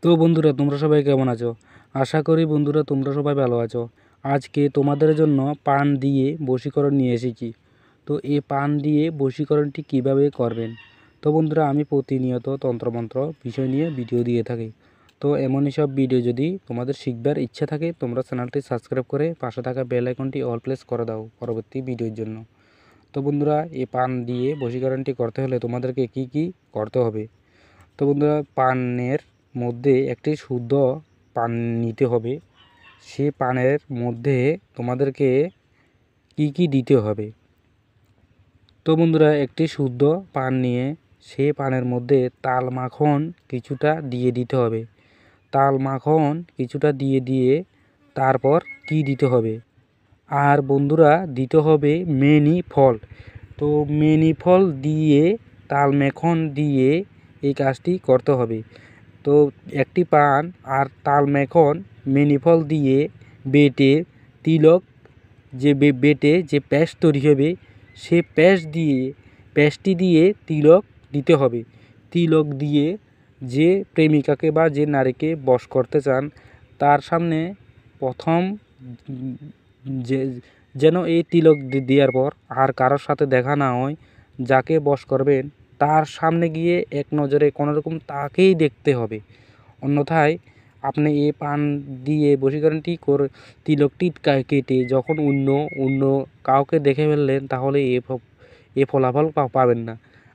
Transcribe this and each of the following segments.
তো বন্ধুরা, তোমরা সবাই কেমন আছো? আশা করি বন্ধুরা তোমরা সবাই ভালো আছো। আজকে তোমাদের জন্য পান দিয়ে বশীকরণ নিয়ে এসেছি। তো এই পান দিয়ে বশীকরণটি কিভাবে করবেন। তো বন্ধুরা, আমি প্রতিনিয়ত তন্ত্রমন্ত্র বিষয় নিয়ে ভিডিও দিয়ে থাকি। তো এমনই সব ভিডিও যদি তোমাদের শিখবার ইচ্ছা থাকে, তোমরা চ্যানেলটি সাবস্ক্রাইব করে পাশে থাকা বেল আইকনটি অল প্রেস করে দাও পরবর্তী ভিডিওর জন্য। তো বন্ধুরা, এই পান দিয়ে বশীকরণটি করতে হলে তোমাদেরকে কি কি করতে হবে। তো বন্ধুরা, পানের মধ্যে একটি শুদ্ধ পান নিতে হবে। সে পানের মধ্যে তোমাদেরকে কি কি দিতে হবে। তো বন্ধুরা, একটি শুদ্ধ পান নিয়ে সে পানের মধ্যে তাল মাখন কিছুটা দিয়ে দিতে হবে। তাল মাখন কিছুটা দিয়ে তারপর কি দিতে হবে, আর বন্ধুরা দিতে হবে মেনি ফল। তো মেনি ফল দিয়ে তাল মাখন দিয়ে এই কাজটি করতে হবে। তো একটি পান আর তাল মাখন মেনি ফল দিয়ে বেটে তিলক যে বেটে যে পেস্ট তৈরি হবে, সে পেস্টটি দিয়ে তিলক দিতে হবে। তিলক দিয়ে যে প্রেমিকাকে বা যে নারীকে বশ করতে চান তার সামনে প্রথম যে যেন এই তিলক দেওয়ার পর আর কারোর সাথে দেখা না হয়, যাকে বশ করবেন তার সামনে গিয়ে এক নজরে কোনোরকম তাকেই দেখতে হবে। অন্যথায় আপনি এ পান দিয়ে বশীকরণটি করে তিলকটি কেটে যখন অন্য কাউকে দেখে ফেললেন, তাহলে এ ফলাফল পাবেন না।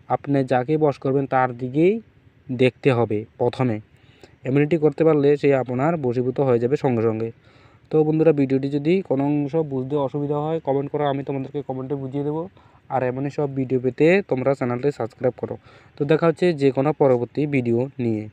আপনি যাকে বশ করবেন তার দিকেই দেখতে হবে প্রথমে। এমনিটি করতে পারলে সে আপনার বশীভূত হয়ে যাবে সঙ্গে সঙ্গে। তো বন্ধুরা, ভিডিওটি যদি কোনো অংশ বুঝতে অসুবিধা হয় কমেন্ট করো, আমি তোমাদেরকে কমেন্টে বুঝিয়ে দেবো। আর এমনই সব ভিডিও পেতে তোমরা চ্যানেলটি সাবস্ক্রাইব করো। তো দেখা হচ্ছে যে কোনো পরবর্তী ভিডিও নিয়ে।